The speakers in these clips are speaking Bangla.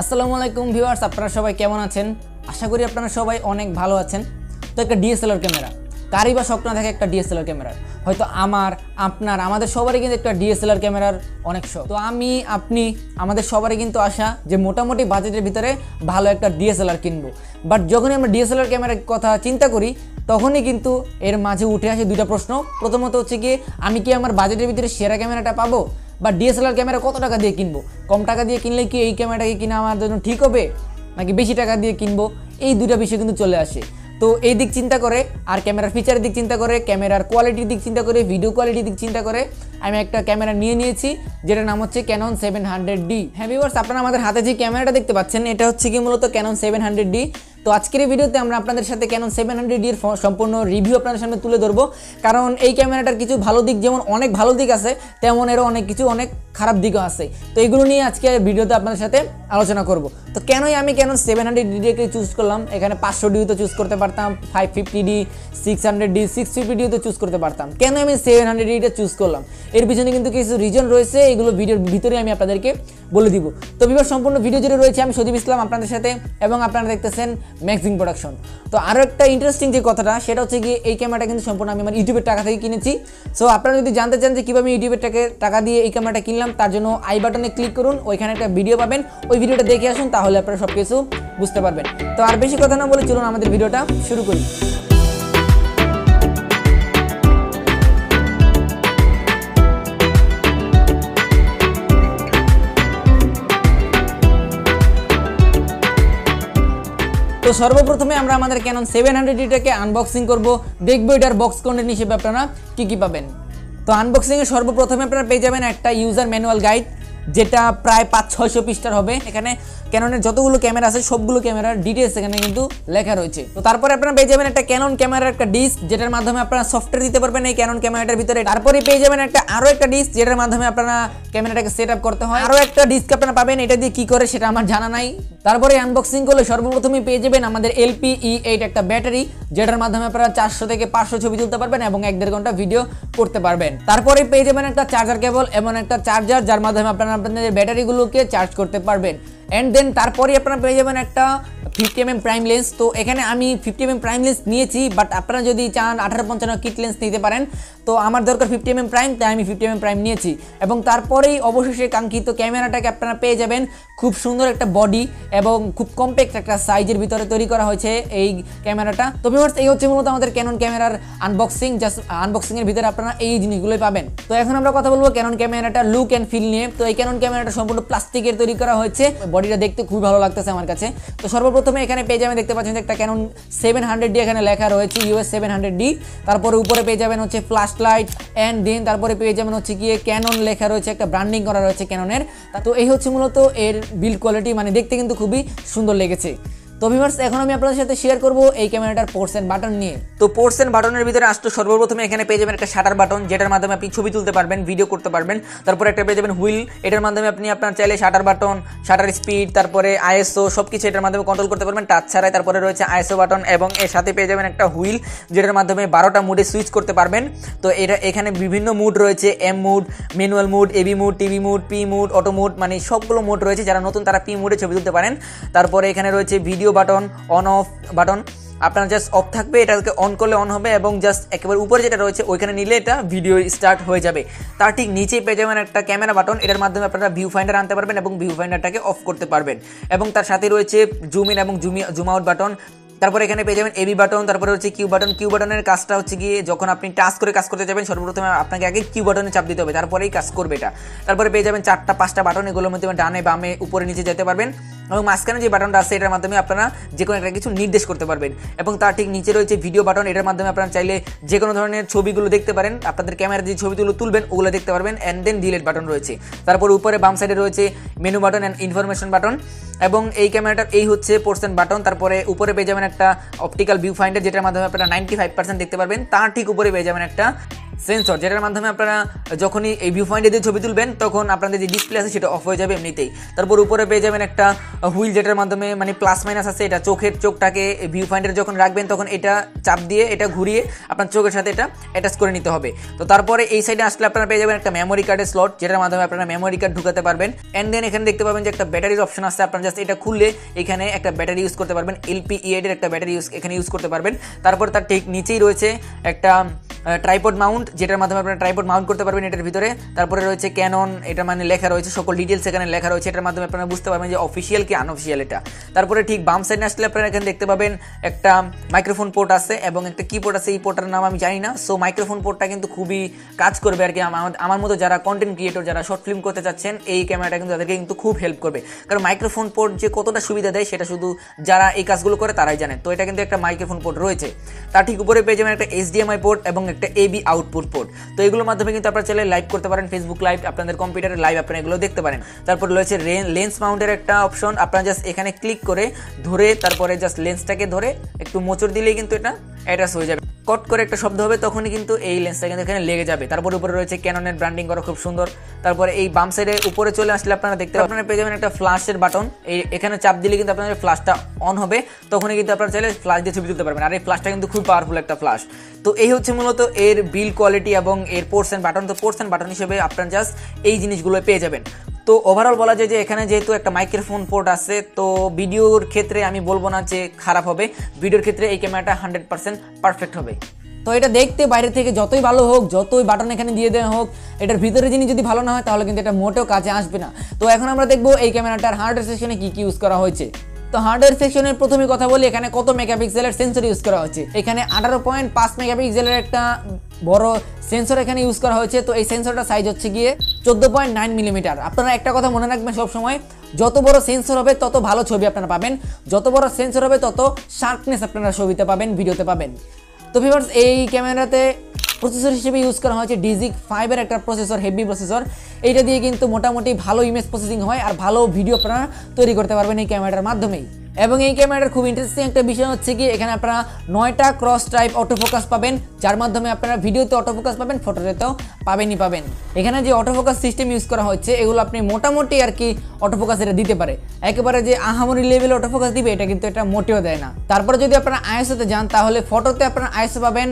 আসসালামু আলাইকুম ভিউয়ার্স, আপনারা সবাই কেমন আছেন? আশা করি আপনারা সবাই অনেক ভালো আছেন। তো একটা ডিএসএলআর ক্যামেরা, কারই বা স্বপ্ন থাকে একটা ডিএসএলআর ক্যামেরার? হয়তো আমাদের সবারই কিন্তু একটা ডিএসএলআর ক্যামেরার অনেক শখ। তো আপনি আমাদের সবারই কিন্তু আশা যে মোটামুটি বাজেটের ভিতরে ভালো একটা ডিএসএলআর কিনবো। বাট যখনই আমরা ডিএসএলআর ক্যামেরার কথা চিন্তা করি তখনই কিন্তু এর মাঝে উঠে আসে দুইটা প্রশ্ন। প্রথমত হচ্ছে কি, আমি কি আমার বাজেটের ভিতরে সেরা ক্যামেরাটা পাবো? বা ডিএসএলআর ক্যামেরা কত টাকা দিয়ে কিনবো? কম টাকা দিয়ে কিনলে কি এই ক্যামেরাটাকে কিনা আমার জন্য ঠিক হবে, নাকি বেশি টাকা দিয়ে কিনবো? এই দুটা বিষয় কিন্তু চলে আসে। তো এই দিক চিন্তা করে, আর ক্যামেরার ফিচারের দিক চিন্তা করে, ক্যামেরার কোয়ালিটির দিক চিন্তা করে, ভিডিও কোয়ালিটির দিক চিন্তা করে আমি একটা ক্যামেরা নিয়েছি, যেটার নাম হচ্ছে ক্যানন 700D। হ্যাঁ ভিউয়ার্স, আপনারা আমাদের হাতে যে ক্যামেরাটা দেখতে পাচ্ছেন এটা হচ্ছে কি মূলত ক্যানন 700D। তো আজকের এই ভিডিওতে আমরা আপনাদের সাথে ক্যানন 700D এর সম্পূর্ণ রিভিউ আপনাদের সামনে তুলে ধরবো। কারণ এই ক্যামেরাটার কিছু ভালো দিক, যেমন অনেক ভালো দিক আছে, তেমন এরও অনেক খারাপ দিকও আছে। তো এইগুলো নিয়ে আজকে ভিডিওতে আপনাদের সাথে আলোচনা করব। তো কেনই আমি ক্যানন 700D চুজ করলাম? এখানে 500D তো চুজ করতে পারতাম, 550D, 600D, 650D তো চুজ করতে পারতাম। কেন আমি 700D চুজ করলাম? এর পিছনে কিন্তু কিছু রিজন রয়েছে, এইগুলো ভিডিওর ভিতরে আমি আপনাদেরকে বলে দিব। তো ভিউয়ার্স, সম্পূর্ণ ভিডিও জুড়ে রয়েছে আমি সজীব ইসলাম আপনাদের সাথে, এবং আপনারা দেখতেছেন ম্যাক্সিং প্রোডাকশন। তো আরও একটা ইন্টারেস্টিং যে কথাটা, সেটা হচ্ছে কি, এই ক্যামেরাটা কিন্তু সম্পূর্ণ আমি আমার ইউটিউবের টাকা থেকে কিনেছি। সো আপনারা যদি জানতে চান যে কীভাবে ইউটিউবের টাকা দিয়ে এই ক্যামেরাটা কিনলাম, তার জন্য আই বাটনে ক্লিক করুন, ওইখানে একটা ভিডিও পাবেন, ওই ভিডিওটা দেখে আসুন, তাহলে আপনারা সব কিছু বুঝতে পারবেন। তো আর বেশি কথা না বলে চলুন আমাদের ভিডিওটা শুরু করি। তো সর্বপ্রথমে আমরা আমাদের ক্যানন 700Dটাকে আনবক্সিং করব, দেখবো এটার বক্স কন্টেন্ট হিসেবে আপনারা কি পাবেন। তো আনবক্সিংয়ে সর্বপ্রথমে আপনারা পেয়ে যাবেন একটা ইউজার ম্যানুয়াল গাইড, যেটা প্রায় 500-600 পৃষ্ঠার হবে। এখানে ক্যাননের যতগুলো ক্যামেরা আছে সবগুলো ক্যামেরার ডিটেলস এখানে কিন্তু লেখা রয়েছে। তো তারপরে আপনারা পেয়ে যাবেন একটা ক্যানন ক্যামেরার একটা ডিস্ক, যেটার মাধ্যমে আপনারা সফটওয়্যার দিতে পারবেন এই ক্যানন ক্যামেরাটার ভিতরে। তারপরে পেয়ে যাবেন আরো একটা ডিস্ক, যেটার মাধ্যমে আপনারা ক্যামেরাটাকে সেট আপ করতে হয়। আরো একটা ডিস্ক আপনারা পাবেন, এটা দিয়ে কি করে সেটা আমার জানা নাই। তারপরে আনবক্সিং করলে সর্বপ্রথমে পেয়ে যাবেন আমাদের LPE8 একটা ব্যাটারি, যেটার মাধ্যমে আপনারা 400 থেকে 500 ছবি তুলতে পারবেন এবং 1-1.5 ঘন্টা ভিডিও করতে পারবেন। তারপরে পেয়ে যাবেন একটা চার্জার কেবল, এমন একটা চার্জার যার মাধ্যমে আপনারা আপনাদের ব্যাটারিগুলোকে চার্জ করতে পারবেন। অ্যান্ড দেন তারপরে আপনারা পেয়ে যাবেন একটা 50mm প্রাইম লেন্স। তো এখানে আমি 50mm প্রাইম লেন্স নিয়েছি, বাট আপনারা যদি চান 18-55 কিট লেন্স নিতে পারেন। তো আমার দরকার 50mm প্রাইম, তাই আমি 50mm প্রাইম নিয়েছি। এবং তারপরেই অবশেষে কাঙ্ক্ষিত ক্যামেরাটাকে আপনারা পেয়ে যাবেন। খুব সুন্দর একটা বডি এবং খুব কম্প্যাক্ট একটা সাইজের ভিতরে তৈরি করা হয়েছে এই ক্যামেরাটা। তো ভিউয়ার্স, এই হচ্ছে মূলত আমাদের ক্যানন ক্যামেরার আনবক্সিং। জাস্ট আনবক্সিংয়ের ভিতরে আপনারা এই জিনিসগুলোই পাবেন। তো এখন আমরা কথা বলবো ক্যানন ক্যামেরাটা লুক অ্যান্ড ফিল নিয়ে। তো এই ক্যানন ক্যামেরাটা সম্পূর্ণ প্লাস্টিকের তৈরি করা হয়েছে, বডিটা দেখতে খুবই ভালো লাগতেছে আমার কাছে। তো সর্বপ্রথমে এখানে পেয়ে যাবেন, দেখতে পাচ্ছেন যে একটা ক্যানন 700D এখানে লেখা রয়েছে, US 700D। তারপরে উপরে পেয়ে যাবেন হচ্ছে ফ্ল্যাশ লাইট, অ্যান্ড দেন তারপরে পেয়ে যাবেন হচ্ছে গিয়ে ক্যানন লেখা রয়েছে, একটা ব্র্যান্ডিং করা রয়েছে ক্যাননের। তো এই হচ্ছে মূলত এর বিল্ড কোয়ালিটি, মানে দেখতে কিন্তু খুবই সুন্দর লেগেছে। তো ভিউয়ার্স, এখন আমি আপনাদের সাথে শেয়ার করব এই ক্যামেরাটার পোর্টস এন্ড বাটন নিয়ে। তো পোর্টস এন্ড বাটনের ভিতরে আসলে সর্বপ্রথমে এখানে পেয়ে যাবেন একটা শাটার বাটন, যেটার মাধ্যমে আপনি ছবি তুলতে পারবেন, ভিডিও করতে পারবেন। তারপরে একটা পেয়ে যাবেন হুইল, এটার মাধ্যমে আপনি আপনার চাইলে শাটার বাটন, শাটার স্পিড, তারপরে ISO সবকিছু এটার মাধ্যমে কন্ট্রোল করতে পারবেন টাচ ছাড়াই। তারপরে রয়েছে ISO বাটন, এবং এর সাথে পেয়ে যাবেন একটা হুইল, যেটার মাধ্যমে 12টা মুডে সুইচ করতে পারবেন। তো এখানে বিভিন্ন মুড রয়েছে, M mode, manual mode, AB mode, TV mode, P mode, auto mode, মানে সবগুলো মুড রয়েছে। যারা নতুন তারা P মুডে ছবি তুলতে পারেন। তারপরে এখানে রয়েছে video button, on of button. আপনার জাস্ট অফ থাকবে, এটাকে অন করলে অন হবে, এবং জাস্ট একেবারে উপরে যেটা রয়েছে ওইখানে নিলে এটা ভিডিও স্টার্ট হয়ে যাবে। তার ঠিক নিচেই পেয়ে যাবেন একটা ক্যামেরা বাটন, এটার মাধ্যমে আপনারা ভিউ ফাইন্ডার আনতে পারবেন এবং ভিউ ফাইন্ডারটাকে অফ করতে পারবেন। এবং তার সাথে রয়েছে জুম ইন এবং জুম আউট বাটন। তারপরে এখানে পেয়ে যাবেন AB বাটন, তারপরে হচ্ছে কিউ বাটন। কিউ বাটনের কাজটা হচ্ছে গিয়ে যখন আপনি টাচ করে কাজ করতে যাবেন, সর্বপ্রথমে আপনাকে আগে কিউ বাটনে চাপ দিতে হবে, তারপরেই কাজ করবে এটা। তারপরে পেয়ে যাবেন 4-5টা বাটন, এগুলোর মধ্যে ডানে বামে উপরে নিচে যেতে পারবেন। এবং মাঝখানে যে বাটনটা আছে এটার মাধ্যমে আপনারা যে কোনো একটা কিছু নির্দেশ করতে পারবেন। এবং তার ঠিক নিচে রয়েছে ভিডিও বাটন, এটার মাধ্যমে আপনারা চাইলে যে কোনো ধরনের ছবিগুলো দেখতে পারেন, আপনাদের ক্যামেরা যে ছবিগুলো তুলবেন ওগুলো দেখতে পারবেন। অ্যান্ড দেন ডিলিট বাটন রয়েছে। তারপর উপরে বাম সাইডে রয়েছে menu button and information button. এবং এই ক্যামেরাটার এই হচ্ছে পোর্টস এন্ড বাটন। তারপরে উপরে পেয়ে যাবেন একটা অপটিক্যাল ভিউ ফাইন্ডার, যেটার মাধ্যমে আপনারা 95% দেখতে পারবেন। তার ঠিক উপরে পেয়ে যাবেন একটা সেন্সর, যেটার মাধ্যমে আপনারা যখনই এই ভিউ পয়েন্টে দিয়ে ছবি তুলবেন তখন আপনাদের যে ডিসপ্লে আছে সেটা অফ হয়ে যাবে এমনিতেই। তারপর উপরে পেয়ে যাবেন একটা হুইল, যেটার মাধ্যমে মানে প্লাস মাইনাস আছে, এটা চোখটাকে ভিউ পয়েন্টে যখন রাখবেন তখন এটা চাপ দিয়ে এটা ঘুরিয়ে আপনার চোখের সাথে এটা অ্যাটাচ করে নিতে হবে। তো তারপরে এই সাইডে আসলে আপনারা পেয়ে যাবেন একটা মেমোরি কার্ডের স্লট, যেটার মাধ্যমে আপনারা মেমোরি কার্ড ঢুকাতে পারবেন। অ্যান্ড দেন এখানে দেখতে পাবেন যে একটা ব্যাটারির অপশন আছে, আপনারা জাস্ট এটা খুললে এখানে একটা ব্যাটারি ইউজ করতে পারবেন, LP8 এর একটা ব্যাটারি এখানে ইউজ করতে পারবেন। তারপর তার ঠিক নিচেই রয়েছে একটা ট্রাইপড মাউন্ট, যেটার মাধ্যমে আপনারা ট্রাইপড মাউন্ট করতে পারবেন এটার ভিতরে। তারপরে রয়েছে ক্যানন, এটা মানে লেখা রয়েছে, সকল ডিটেলস এখানে লেখা রয়েছে, এটার মাধ্যমে আপনারা বুঝতে পারবেন যে অফিসিয়াল কি আনঅফিসিয়াল এটা। তারপরে ঠিক বাম সাইডে আসলে আপনারা এখানে দেখতে পাবেন একটা মাইক্রোফোন পোর্ট আছে এবং একটা কিবোর্ড আছে, এই পোর্টটার নাম আমি জানি না। সো মাইক্রোফোন পোর্টটা কিন্তু খুবই কাজ করবে আর কি, আমার মতো যারা কন্টেন্ট ক্রিয়েটর, যারা শর্ট ফিল্ম করতে চাচ্ছেন, এই ক্যামেরাটা কিন্তু তাদেরকে কিন্তু খুব হেল্প করবে। কারণ মাইক্রোফোন পোর্ট যে কতটা সুবিধা দেয় সেটা শুধু যারা এই কাজগুলো করে তারাই জানে। তো এটা কিন্তু একটা মাইক্রোফোন পোর্ট রয়েছে। তার ঠিক উপরে পেয়ে যাবেন একটা HDMI পোর্ট এবং একটা AB আউটপুট পোর্ট। তো এগুলোর মাধ্যমে কিন্তু আপনারা চাইলে লাইভ করতে পারেন, ফেসবুক লাইভ, আপনাদের কম্পিউটারে লাইভ আপনারা এগুলো দেখতে পারেন। তারপর রয়েছে লেন্স মাউন্টের একটা অপশন, আপনারা জাস্ট এখানে ক্লিক করে ধরে তারপরে জাস্ট লেন্সটাকে ধরে একটু মোচড় দিলেই কিন্তু এটা অ্যাটাচ হয়ে যাবে। কট করে একটা শব্দ হবে, তখনই কিন্তু এই লেন্সটা কিন্তু এখানে লেগে যাবে। তারপর উপরে রয়েছে ক্যাননের ব্র্যান্ডিং করা খুব সুন্দর। তারপরে এই বাম সাইডে উপরে চলে আসলে আপনারা পেয়ে যাবেন একটা ফ্ল্যাশের বাটন, এখানে চাপ দিলে কিন্তু আপনাদের ফ্ল্যাশটা অন হবে, তখনই কিন্তু আপনারা চাইলে ফ্ল্যাশ দিয়ে ছবি তুলতে পারবেন। আর এই ফ্ল্যাশটা কিন্তু খুব পাওয়ারফুল একটা ফ্ল্যাশ। তো এই হচ্ছে মূলত এর বিল কোয়ালিটি এবং এর পোর্টস এন্ড বাটন। তো পোর্টস এন্ড বাটন হিসেবে আপনারা জাস্ট এই জিনিসগুলো পেয়ে যাবেন। তো ওভারঅল বলা যায় যে এখানে যেহেতু একটা মাইক্রোফোন পোর্ট আছে, তো ভিডিওর ক্ষেত্রে আমি বলবো না যে খারাপ হবে, ভিডিওর ক্ষেত্রে এই ক্যামেরাটা 100% পারফেক্ট হবে। তো এটা দেখতে বাইরে থেকে যতই ভালো হোক, যতই বাটন এখানে দিয়ে দেওয়া হোক, এটার ভিতরে জিনিস যদি ভালো না হয় তাহলে কিন্তু এটা মোটেও কাজে আসবে না। তো এখন আমরা দেখবো এই ক্যামেরাটার হার্ডওয়্যার সেকশনে কি কি ইউজ করা হয়েছে। তো হার্ডওয়্যার সেকশনের প্রথমে কথা বলি, এখানে কত মেগাপিক্সেলের সেন্সর ইউজ করা হয়েছে। এখানে 18.5 মেগাপিক্সেলের একটা বড় সেন্সর এখানে ইউজ করা হয়েছে। তো এই সেন্সরটা সাইজ হচ্ছে গিয়ে 14.9 মিলিমিটার। আপনারা একটা কথা মনে রাখবেন সবসময়, যত বড় সেন্সর হবে তত ভালো ছবি আপনারা পাবেন, যত বড় সেন্সর হবে তত শার্পনেস আপনারা ছবিতে পাবেন, ভিডিওতে পাবেন। তো ভিউয়ার্স, এই ক্যামেরাতে প্রসেসর হিসেবে ইউজ করা হয়েছে ডিজিক 5 এর একটা প্রসেসর, হেভি প্রসেসর। এইটা দিয়ে কিন্তু মোটামুটি ভালো ইমেজ প্রসেসিং হয় আর ভালো ভিডিও আপনারা তৈরি করতে পারবেন এই ক্যামেরাটার মাধ্যমেই। এবং এই ক্যামেরাটার খুব ইন্টারেস্টিং একটা বিষয় হচ্ছে কি, এখানে আপনারা 9টা ক্রস টাইপ অটোফোকাস পাবেন, যার মাধ্যমে আপনারা ভিডিওতে অটোফোকাস পাবেন, ফটোতেও পাবেন। এখানে যে অটোফোকাস সিস্টেম ইউজ করা হচ্ছে এগুলো আপনি মোটামুটি আর কি অটোফোকাস এটা দিতে পারে, একেবারে যে আহামরি লেভেলে অটোফোকাস দিবে এটা কিন্তু এটা মোটেও দেয় না। তারপরে যদি আপনারা আইএসওতে যান তাহলে ফটোতে আপনারা আইএসও পাবেন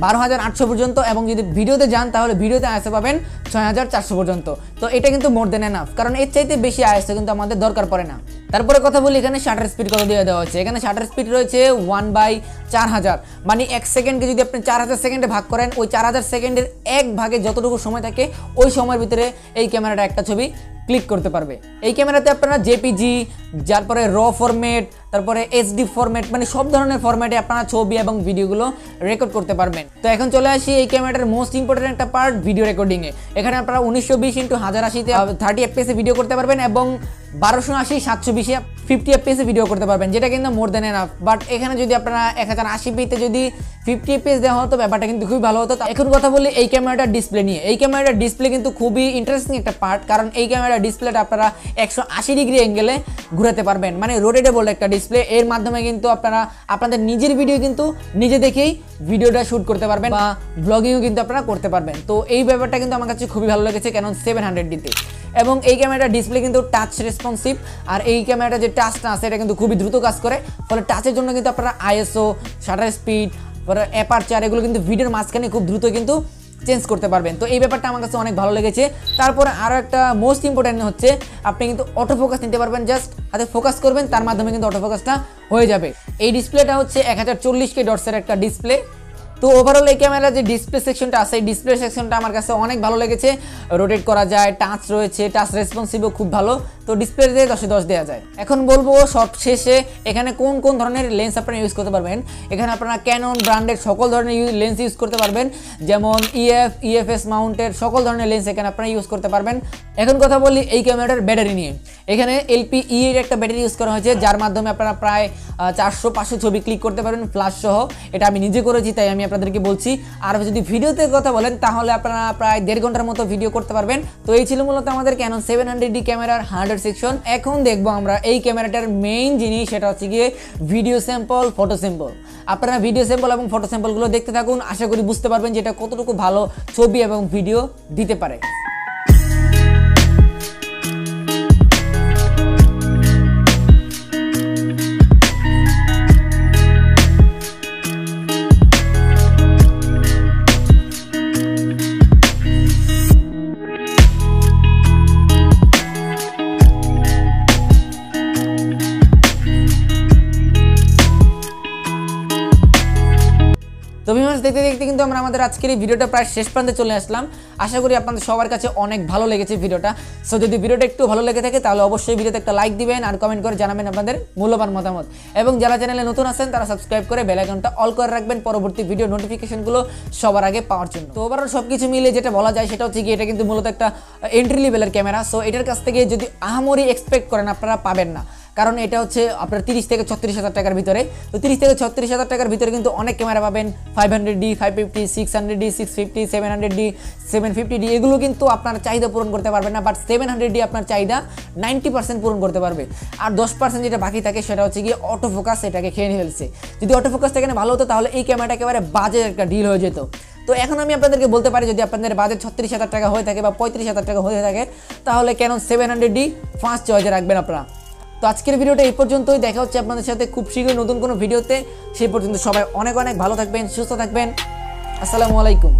12,800 পর্যন্ত, এবং যদি ভিডিওতে যান তাহলে ভিডিওতে আইএসও পাবেন 6,400 পর্যন্ত। তো এটা কিন্তু মোর দেন এনাফ, কারণ এর চাইতে বেশি আইএসও কিন্তু আমাদের দরকার পড়ে না। তারপরে কথা বলি এখানে শাটার স্পিড কত দিয়ে দেওয়া হচ্ছে। এখানে শাটার স্পিড রয়েছে 1/4000, মানে 1 সেকেন্ডকে যদি আপনি 4000 সেকেন্ডে ভাগ করেন, ওই 4000 সেকেন্ডের 1 ভাগে যতটুকু সময় থাকে ওই সময়ের ভিতরে এই ক্যামেরাটা একটা ছবি ক্লিক করতে পারবে। এই ক্যামেরাতে আপনারা জেপিজি, তারপরে র ফরম্যাট, তারপরে HD ফরম্যাট, মানে সব ধরনের ফরম্যাটে আপনারা ছবি এবং ভিডিওগুলো রেকর্ড করতে পারবেন। তো এখন চলে আসি এই ক্যামেরাটার মোস্ট ইম্পর্টেন্ট একটা পার্ট, ভিডিও রেকর্ডিংয়ে। এখানে আপনারা 1920x1080 30 FPS ভিডিও করতে পারবেন এবং 1280 720 50 FPS ভিডিও করতে পারবেন, যেটা কিন্তু মোর দেন এনাফ। বাট এখানে যদি আপনারা 1080p-তে যদি 50 FPS দেওয়া হতো ব্যাপারটা কিন্তু খুবই ভালো হতো। এখন কথা বলি এই ক্যামেরাটার ডিসপ্লে নিয়ে। এই ক্যামেরাটার ডিসপ্লে কিন্তু খুবই ইন্টারেস্টিং একটা পার্ট, কারণ এই ক্যামেরার ডিসপ্লেটা আপনারা 180 ডিগ্রি অ্যাঙ্গেলে ঘুরাতে পারবেন, মানে রোটেটেবল একটা ডিসপ্লে। এর মাধ্যমে কিন্তু আপনারা আপনাদের নিজের ভিডিও কিন্তু নিজে দেখেই ভিডিওটা শ্যুট করতে পারবেন বা ব্লগিংও কিন্তু আপনারা করতে পারবেন। তো এই ব্যাপারটা কিন্তু আমার কাছে খুবই ভালো লেগেছে Canon 700D-তে। এবং এই ক্যামেরাটার ডিসপ্লে কিন্তু টাচ রেসপন্সিভ, আর এই ক্যামেরাটা যে টাচটা আছে এটা কিন্তু খুবই দ্রুত কাজ করে। ফলে টাচের জন্য কিন্তু আপনারা আইএসও, শাটার স্পিড, অ্যাপারচার এগুলো কিন্তু ভিডিওর মাঝখানে খুব দ্রুত কিন্তু চেঞ্জ করতে পারবেন। তো এই ব্যাপারটা আমার কাছে অনেক ভালো লেগেছে। তারপরে আরও একটা মোস্ট ইম্পর্টেন্ট হচ্ছে আপনি কিন্তু অটোফোকাস নিতে পারবেন, জাস্ট হাতে ফোকাস করবেন, তার মাধ্যমে কিন্তু অটোফোকাসটা হয়ে যাবে। এই ডিসপ্লেটা হচ্ছে 1040K ডটসের একটা ডিসপ্লে। তো ওভারঅল এই ক্যামেরার যে ডিসপ্লে সেকশনটা আছে, এই ডিসপ্লে সেকশনটা আমার কাছে অনেক ভালো লেগেছে। রোটেট করা যায়, টাচ রয়েছে, টাচ রেসপন্সিভও খুব ভালো। তো ডিসপ্লে দিয়ে 10-এ 10 দেওয়া যায়। এখন বলবো সব শেষে এখানে কোন কোন ধরনের লেন্স আপনারা ইউজ করতে পারবেন। এখানে আপনারা ক্যানন ব্র্যান্ডের সকল ধরনের লেন্স ইউজ করতে পারবেন, যেমন EF/EFS মাউন্টের সকল ধরনের লেন্স এখানে আপনারা ইউজ করতে পারবেন। এখন কথা বলি এই ক্যামেরাটার ব্যাটারি নিয়ে। এখানে LP-E এর একটা ব্যাটারি ইউজ করা হয়েছে, যার মাধ্যমে আপনারা প্রায় 400-500 ছবি ক্লিক করতে পারবেন ফ্ল্যাশ সহ। এটা আমি নিজে করেছি, তাই আমি আপনাদেরকে বলছি। আর যদি ভিডিওতে কথা বলেন তাহলে আপনারা প্রায় 1.5 ঘন্টার মতো ভিডিও করতে পারবেন। তো এই ছিল মূলত আমাদের Canon 700D ক্যামেরার হার্ডওয়্যার সেকশন। এখন দেখবো আমরা এই ক্যামেরাটার মেইন জিনিস, সেটা হচ্ছে গিয়ে ভিডিও স্যাম্পল, ফটো স্যাম্পল। আপনারা ভিডিও স্যাম্পল এবং ফটো স্যাম্পলগুলো দেখতে থাকুন, আশা করি বুঝতে পারবেন যে এটা কতটুকু ভালো ছবি এবং ভিডিও দিতে পারে। তো ভিউয়ার্স, দেখতে দেখতে কিন্তু আমরা আমাদের আজকের এই ভিডিওটা প্রায় শেষ প্রান্তে চলে আসলাম। আশা করি আপনাদের সবার কাছে অনেক ভালো লেগেছে ভিডিওটা। সো যদি ভিডিওটা একটু ভালো লেগে থাকে তাহলে অবশ্যই ভিডিওতে একটা লাইক দিবেন আর কমেন্ট করে জানাবেন আপনাদের মূল্যবান মতামত। এবং যারা চ্যানেলে নতুন আছেন তারা সাবস্ক্রাইব করে বেল আইকনটা অল করে রাখবেন পরবর্তী ভিডিও নোটিফিকেশনগুলো সবার আগে পাওয়ার জন্য। তো ওভারঅল সবকিছু মিলে যেটা বলা যায় সেটা হচ্ছে কি, এটা কিন্তু মূলত একটা এন্ট্রি লেভেলের ক্যামেরা। সো এটার কাছ থেকে যদি আহামরি এক্সপেক্ট করেন আপনারা পাবেন না, কারণ এটা হচ্ছে আপনার 30 থেকে 36 হাজার টাকার ভিতরে। তো 30 থেকে 36 হাজার টাকার ভিতরে কিন্তু অনেক ক্যামেরা পাবেন, 500D, 550, 600D, 650, 700D, 750D, এগুলো কিন্তু আপনার চাহিদা পূরণ করতে পারবেন না। বাট 700D আপনার চাহিদা 90% পূরণ করতে পারবে। আর 10% যেটা বাকি থাকে সেটা হচ্ছে গিয়ে অটো ফোকাস, এটাকে খেয়ে নিয়ে ফেলছে। যদি অটো ফোকাসটা এখানে ভালো হতো তাহলে এই ক্যামেরাটা একেবারে বাজে একটা ডিল হয়ে যেত। তো এখন আমি আপনাদেরকে বলতে পারি, যদি আপনাদের বাজেট 36 হাজার টাকা হয়ে থাকে বা 35 হাজার টাকা হয়ে থাকে তাহলে Canon 700D ফার্স্ট চয়েসে রাখবেন আপনারা। তো আজকের ভিডিওটা এই পর্যন্তই, দেখা হচ্ছে আপনাদের সাথে খুব শীঘ্রই নতুন কোনো ভিডিওতে। সেই পর্যন্ত সবাই অনেক অনেক ভালো থাকবেন, সুস্থ থাকবেন। আসসালামু আলাইকুম।